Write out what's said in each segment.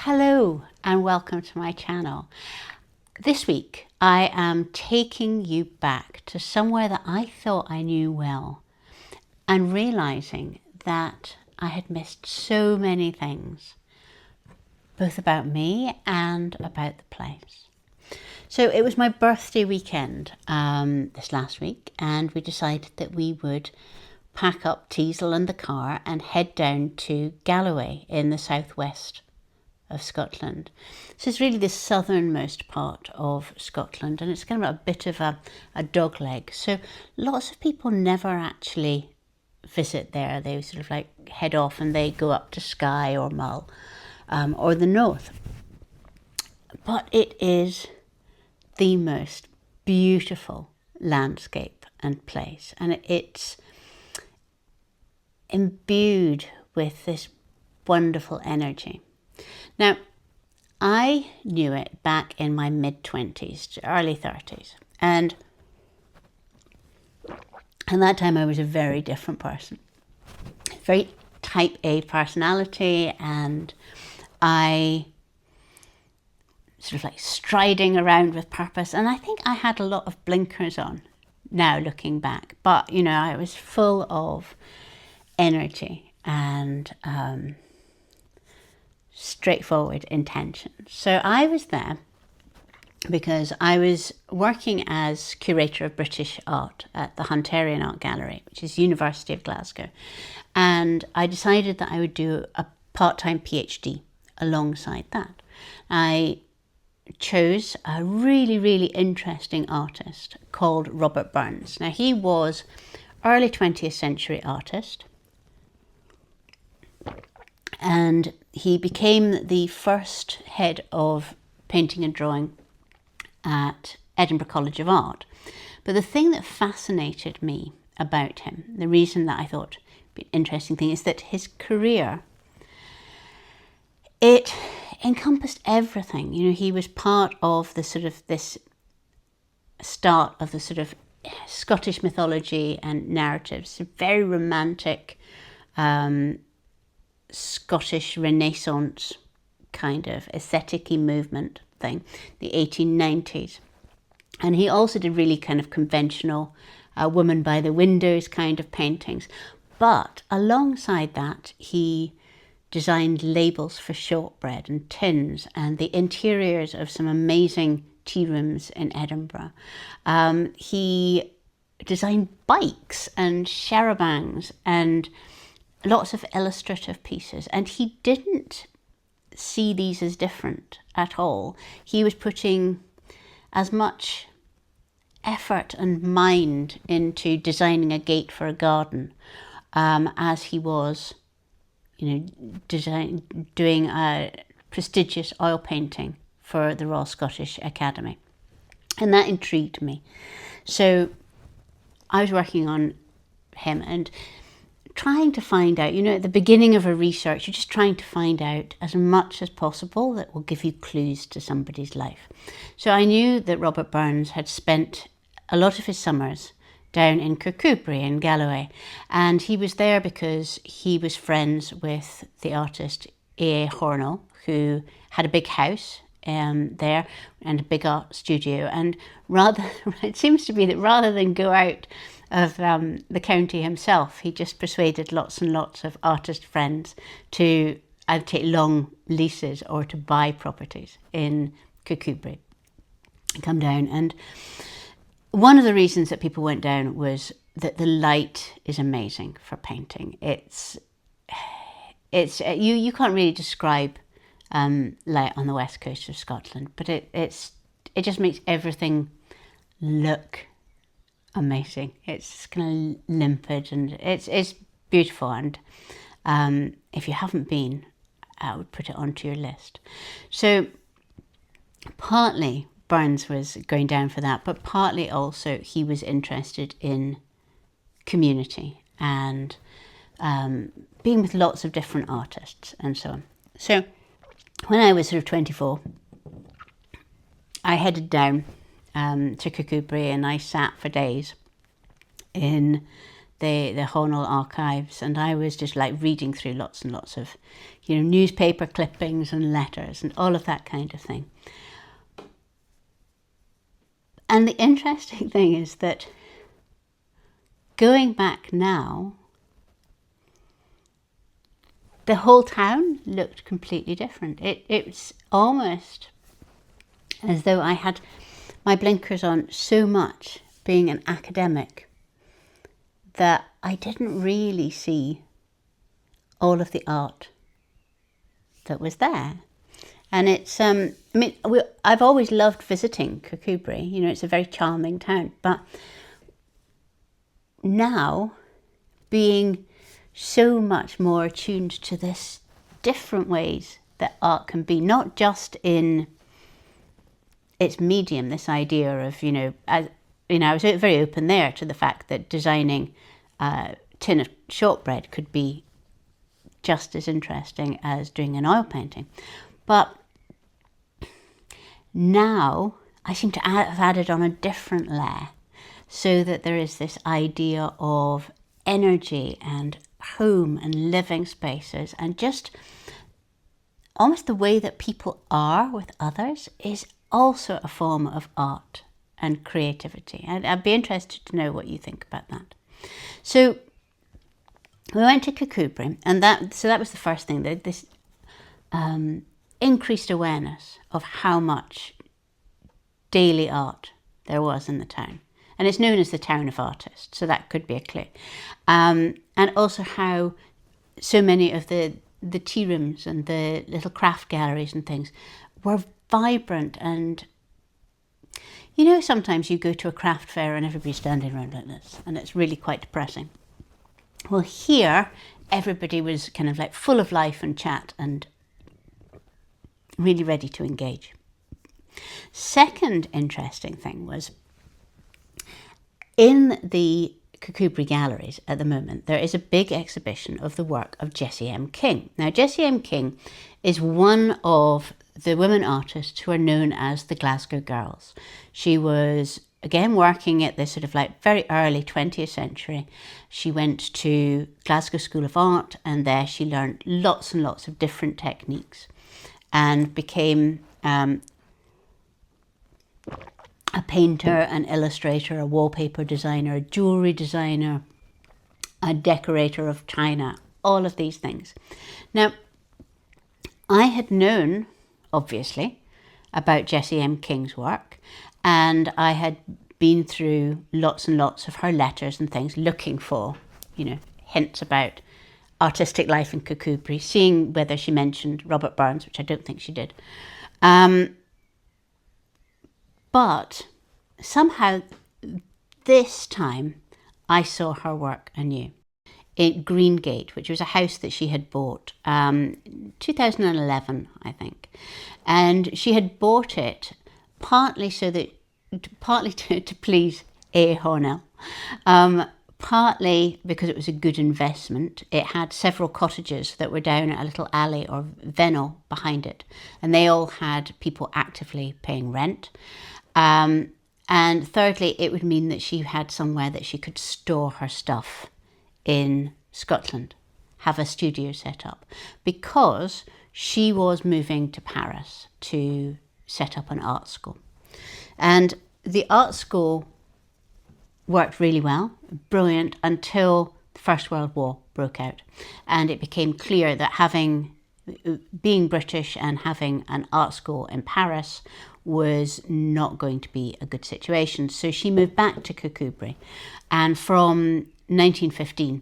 Hello and welcome to my channel. This week I am taking you back to somewhere that I thought I knew well and realising that I had missed so many things, both about me and about the place. So it was my birthday weekend this last week, and we decided that we would pack up Teasel and the car and head down to Galloway in the southwest of Scotland. So it's really the southernmost part of Scotland, and it's kind of a bit of a dog leg. So lots of people never actually visit there. They sort of like head off and they go up to Skye or Mull or the north. But it is the most beautiful landscape and place, and it's imbued with this wonderful energy. Now, I knew it back in my mid-20s to early 30s, and at that time I was a very different person, very type A personality, and I sort of like striding around with purpose, and I think I had a lot of blinkers on now looking back, but you know, I was full of energy and straightforward intention. So I was there because I was working as curator of British art at the Hunterian Art Gallery, which is University of Glasgow, and I decided that I would do a part-time PhD alongside that. I chose a really interesting artist called Robert Burns. Now, he was early 20th century artist, and he became the first head of painting and drawing at Edinburgh College of Art. But the thing that fascinated me about him, the reason that I thought it'd be an interesting thing, is that his career, it encompassed everything. You know, he was part of the sort of this start of the sort of Scottish mythology and narratives, very romantic, Scottish Renaissance kind of aesthetic-y movement thing, the 1890s. And he also did really kind of conventional woman by the windows kind of paintings. But alongside that, he designed labels for shortbread and tins and the interiors of some amazing tea rooms in Edinburgh. He designed bikes and charabancs and lots of illustrative pieces, and he didn't see these as different at all. He was putting as much effort and mind into designing a gate for a garden as he was, you know, doing a prestigious oil painting for the Royal Scottish Academy, and that intrigued me. So I was working on him and trying to find out, you know, at the beginning of a research, you're just trying to find out as much as possible that will give you clues to somebody's life. So I knew that Robert Burns had spent a lot of his summers down in Kirkcudbright in Galloway, and he was there because he was friends with the artist A. Hornell, who had a big house there and a big art studio. And it seems to be that rather than go out of the county himself, he just persuaded lots and lots of artist friends to either take long leases or to buy properties in Kirkcudbright and come down. And one of the reasons that people went down was that the light is amazing for painting. It's you can't really describe light on the west coast of Scotland, but it just makes everything look amazing. It's kind of limpid and it's beautiful, and if you haven't been, I would put it onto your list. So partly Burns was going down for that, but partly also he was interested in community and being with lots of different artists and so on. So when I was sort of 24, I headed down to Kirkcudbright, and I sat for days in the Honnold archives, and I was just like reading through lots and lots of, newspaper clippings and letters and all of that kind of thing. And the interesting thing is that going back now, the whole town looked completely different. It's almost as though I had my blinkers on so much being an academic that I didn't really see all of the art that was there. And it's, I've always loved visiting Kirkcudbright. It's a very charming town. But now, being so much more attuned to this different ways that art can be, not just in its medium, this idea of, I was very open there to the fact that designing a tin of shortbread could be just as interesting as doing an oil painting. But now I seem to have added on a different layer, so that there is this idea of energy and home and living spaces, and just almost the way that people are with others is also a form of art and creativity. I'd be interested to know what you think about that. So we went to Kirkcudbright, and that was the first thing, that this increased awareness of how much daily art there was in the town. And it's known as the town of artists, so that could be a clue. And also how so many of the tea rooms and the little craft galleries and things were vibrant. And sometimes you go to a craft fair and everybody's standing around like this, and it's really quite depressing. Well, here, everybody was kind of like full of life and chat and really ready to engage. Second interesting thing was, in the Kirkcudbright galleries at the moment, there is a big exhibition of the work of Jessie M. Now, Jessie M. is one of the women artists who are known as the Glasgow Girls. She was, again, working at the sort of like very early 20th century. She went to Glasgow School of Art, and there she learned lots and lots of different techniques and became a painter, an illustrator, a wallpaper designer, a jewellery designer, a decorator of china, all of these things. Now, I had known, obviously, about Jessie M. King's work, and I had been through lots and lots of her letters and things, looking for, hints about artistic life in Kirkcudbright, seeing whether she mentioned Robert Burns, which I don't think she did. But somehow this time I saw her work anew in Greengate, which was a house that she had bought 2011, I think. And she had bought it partly to please A. Hornell, partly because it was a good investment. It had several cottages that were down a little alley or venel behind it, and they all had people actively paying rent. And thirdly, it would mean that she had somewhere that she could store her stuff in Scotland, have a studio set up, because she was moving to Paris to set up an art school. And the art school worked really well, brilliant, until the First World War broke out. And it became clear that being British and having an art school in Paris was not going to be a good situation. So she moved back to Kirkcudbright, and from 1915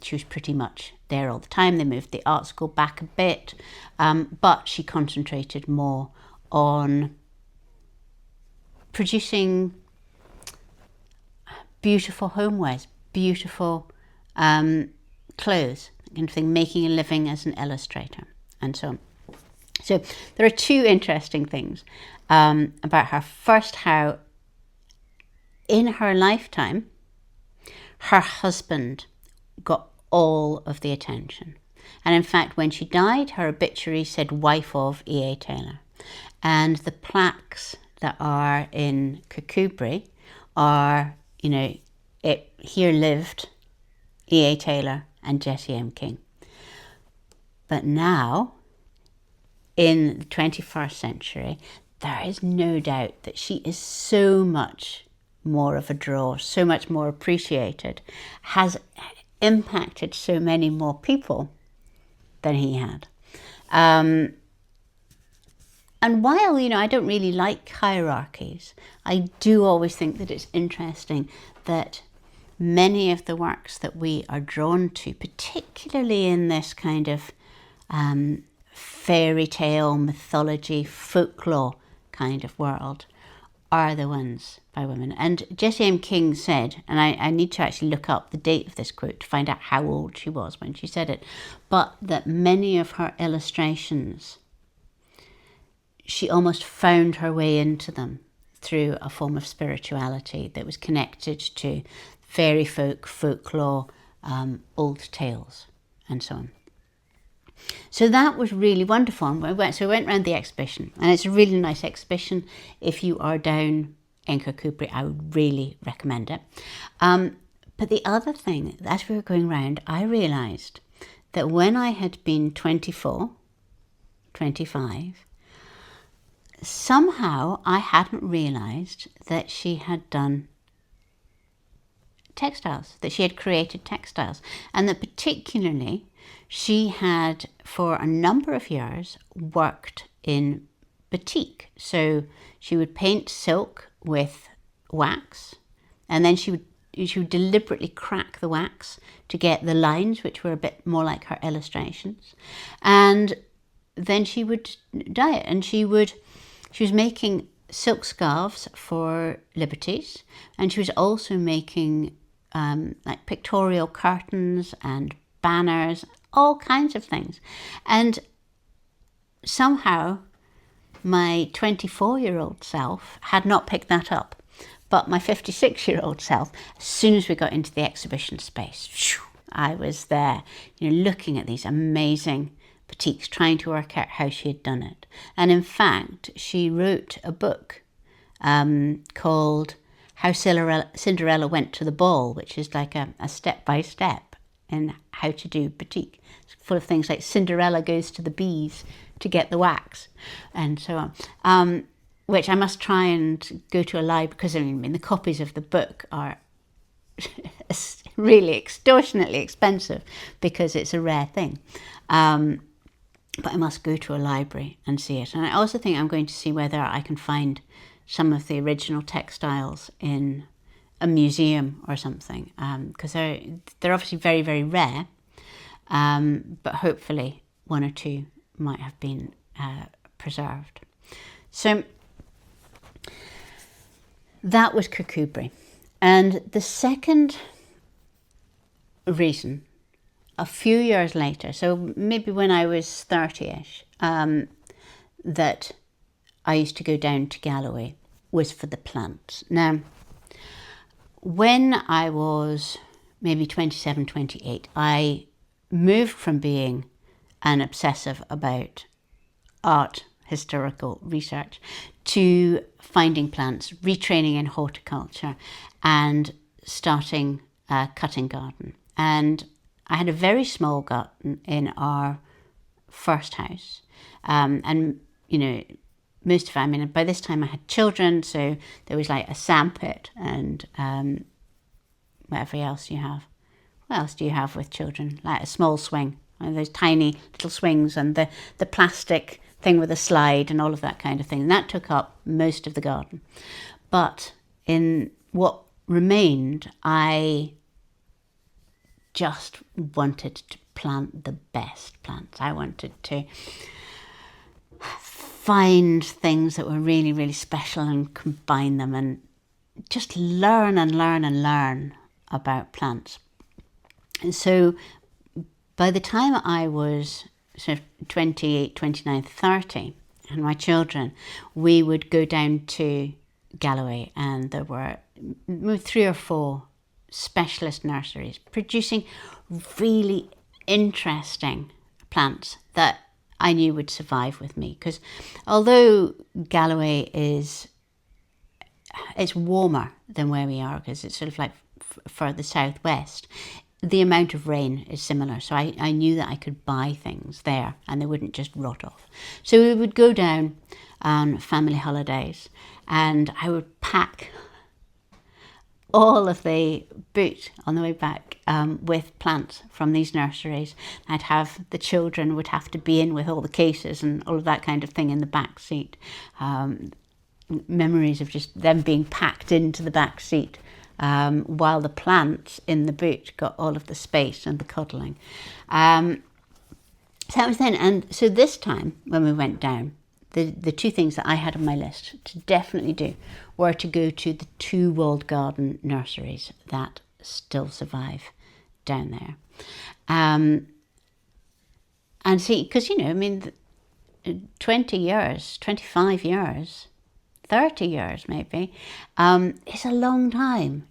she was pretty much there all the time. They moved the art school back a bit, but she concentrated more on producing beautiful homewares, beautiful clothes, kind of thing, making a living as an illustrator, and so on. So there are two interesting things about her. First, how in her lifetime, her husband got all of the attention. And in fact, when she died, her obituary said wife of E.A. Taylor. And the plaques that are in Kirkcudbright are, here lived E.A. Taylor and Jessie M. King. But now, in the 21st century, there is no doubt that she is so much more of a draw, so much more appreciated, has impacted so many more people than he had. And while, you know, I don't really like hierarchies, I do always think that it's interesting that many of the works that we are drawn to, particularly in this kind of fairy tale, mythology, folklore kind of world, are the ones by women. And Jessie M. King said, and I need to actually look up the date of this quote to find out how old she was when she said it, but that many of her illustrations, she almost found her way into them through a form of spirituality that was connected to fairy folk, folklore, old tales, and so on. So that was really wonderful. And we went around the exhibition, and it's a really nice exhibition. If you are down in Kirkcudbright, I would really recommend it. But the other thing, as we were going around, I realised that when I had been 24, 25, somehow I hadn't realised that she had done textiles, that she had created textiles, and that particularly she had for a number of years worked in batik. So she would paint silk with wax, and then she would deliberately crack the wax to get the lines, which were a bit more like her illustrations, and then she would dye it. And she was making silk scarves for Liberties, and she was also making like pictorial curtains and banners, all kinds of things. And somehow my 24-year-old self had not picked that up, but my 56-year-old self, as soon as we got into the exhibition space, I was there, you know, looking at these amazing batiks, trying to work out how she had done it. And in fact, she wrote a book called How Cinderella Went to the Ball, which is like a step-by-step in how to do batik. It's full of things like Cinderella goes to the bees to get the wax, and so on, which I must try and go to a library, because I mean the copies of the book are really extortionately expensive because it's a rare thing. But I must go to a library and see it. And I also think I'm going to see whether I can find some of the original textiles in a museum or something, because they're obviously very, very rare, but hopefully one or two might have been preserved. So that was Kirkcudbright. And the second reason, a few years later, so maybe when I was 30-ish, that I used to go down to Galloway, was for the plants. Now, when I was maybe 27, 28, I moved from being an obsessive about art, historical research, to finding plants, retraining in horticulture, and starting a cutting garden. And I had a very small garden in our first house, and you know, most of it, I mean, by this time I had children, so there was like a sandpit and whatever else you have. What else do you have with children? Like a small swing, those tiny little swings, and the plastic thing with a slide and all of that kind of thing. And that took up most of the garden. But in what remained, I just wanted to plant the best plants. I wanted to find things that were really, really special and combine them and just learn and learn and learn about plants. And so by the time I was sort of 28, 29, 30, and my children, we would go down to Galloway, and there were 3 or 4 specialist nurseries producing really interesting plants that I knew would survive with me. Because although Galloway it's warmer than where we are, because it's sort of like further southwest, the amount of rain is similar. So I knew that I could buy things there and they wouldn't just rot off. So we would go down on family holidays and I would pack all of the boot on the way back with plants from these nurseries. I'd have the children would have to be in with all the cases and all of that kind of thing in the back seat. Memories of just them being packed into the back seat while the plants in the boot got all of the space and the cuddling. So that was then. And so this time when we went down, the two things that I had on my list to definitely do were to go to the 2 walled garden nurseries that still survive down there. And see, because, 20 years, 25 years, 30 years maybe, is a long time,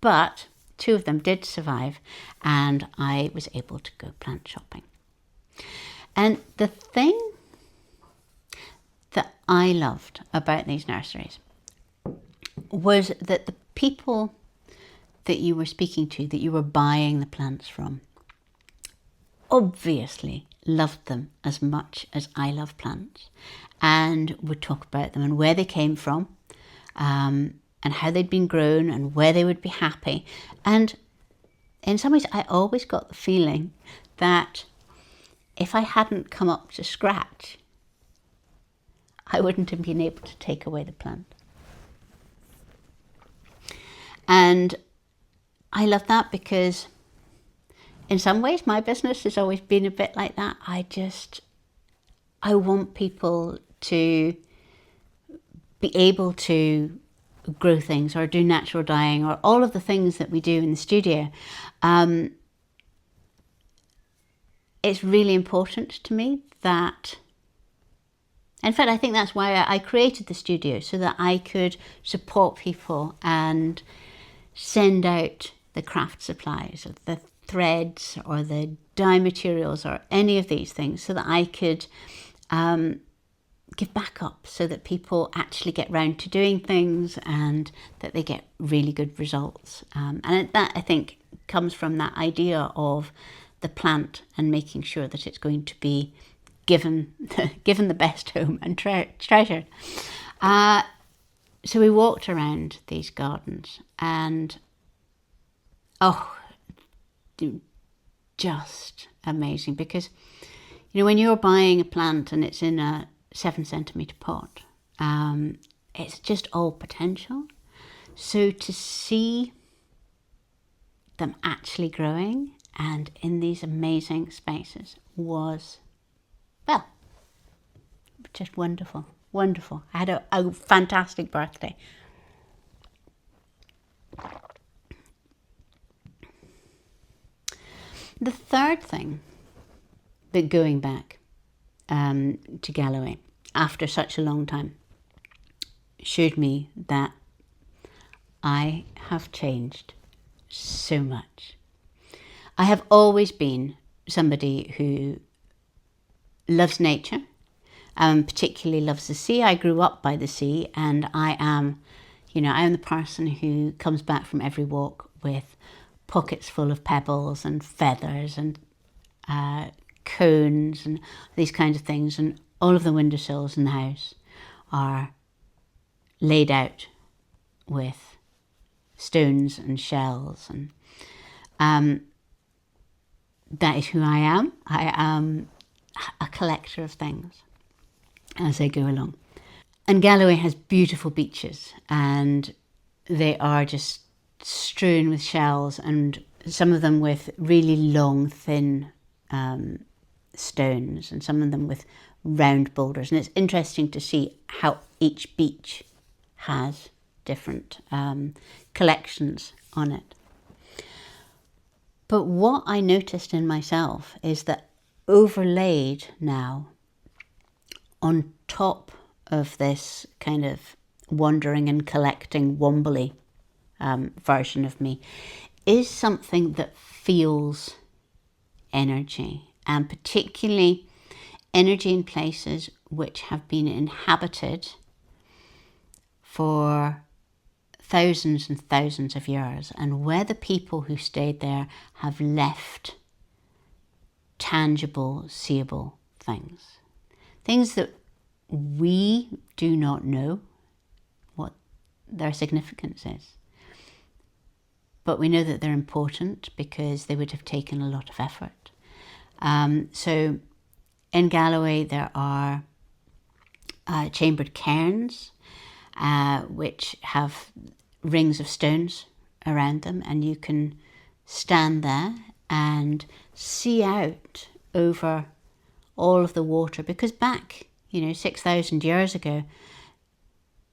but 2 of them did survive and I was able to go plant shopping. And the thing that I loved about these nurseries was that the people that you were speaking to, that you were buying the plants from, obviously loved them as much as I love plants and would talk about them and where they came from and how they'd been grown and where they would be happy. And in some ways, I always got the feeling that if I hadn't come up to scratch, I wouldn't have been able to take away the plant. And I love that because in some ways my business has always been a bit like that. I want people to be able to grow things or do natural dyeing or all of the things that we do in the studio. It's really important to me that, in fact, I think that's why I created the studio, so that I could support people and send out the craft supplies or the threads or the dye materials or any of these things, so that I could give back up, so that people actually get round to doing things and that they get really good results. And that, I think, comes from that idea of the plant and making sure that it's going to be given the best home and treasured. So we walked around these gardens and just amazing, because when you're buying a plant and it's in a 7-centimetre pot, it's just all potential. So to see them actually growing and in these amazing spaces was, well, just wonderful. Wonderful. I had a fantastic birthday. The third thing that going back to Galloway after such a long time showed me that I have changed so much. I have always been somebody who loves nature, particularly loves the sea. I grew up by the sea, and I am the person who comes back from every walk with pockets full of pebbles and feathers and cones and these kinds of things, and all of the windowsills in the house are laid out with stones and shells, and that is who I am. I am a collector of things as they go along. And Galloway has beautiful beaches, and they are just strewn with shells, and some of them with really long, thin stones, and some of them with round boulders. And it's interesting to see how each beach has different collections on it. But what I noticed in myself is that overlaid now on top of this kind of wandering and collecting wombly version of me is something that feels energy, and particularly energy in places which have been inhabited for thousands and thousands of years, and where the people who stayed there have left tangible, seeable things. Things that we do not know what their significance is. But we know that they're important because they would have taken a lot of effort. So in Galloway there are chambered cairns, which have rings of stones around them, and you can stand there and see out over all of the water, because back, 6,000 years ago,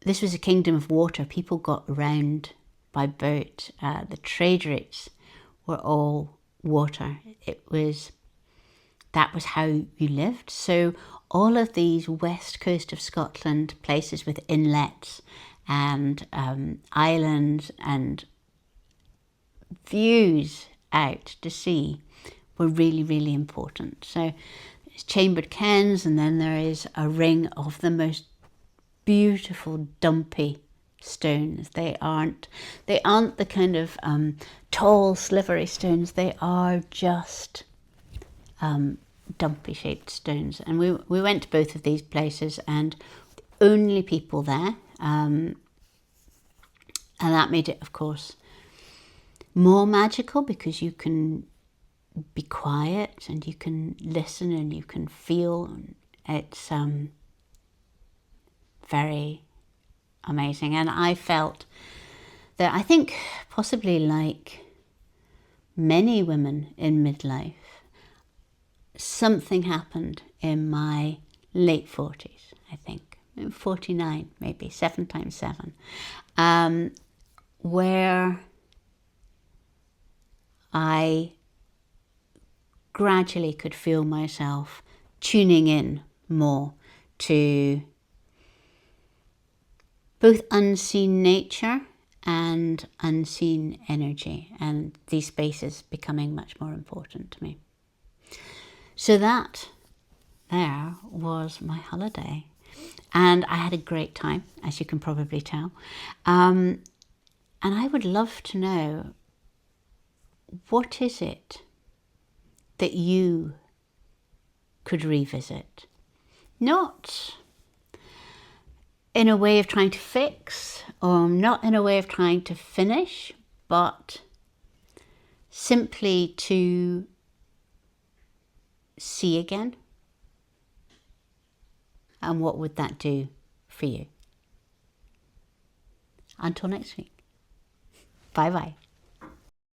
this was a kingdom of water. People got around by boat. The trade routes were all water. That was how you lived. So all of these west coast of Scotland places with inlets and islands and views out to sea were really, really important. So there's chambered cairns, and then there is a ring of the most beautiful dumpy stones. They aren't the kind of tall, slivery stones. They are just dumpy shaped stones. And we went to both of these places, and the only people there, and that made it, of course, more magical, because you can be quiet and you can listen and you can feel. It's very amazing. And I felt that, I think possibly like many women in midlife, something happened in my late 40s, I think, 49 maybe, 7 times 7, where I gradually could feel myself tuning in more to both unseen nature and unseen energy, and these spaces becoming much more important to me. So that there was my holiday, and I had a great time, as you can probably tell. And I would love to know, what is it that you could revisit? Not in a way of trying to fix, or not in a way of trying to finish, but simply to see again. And what would that do for you? Until next week. Bye bye.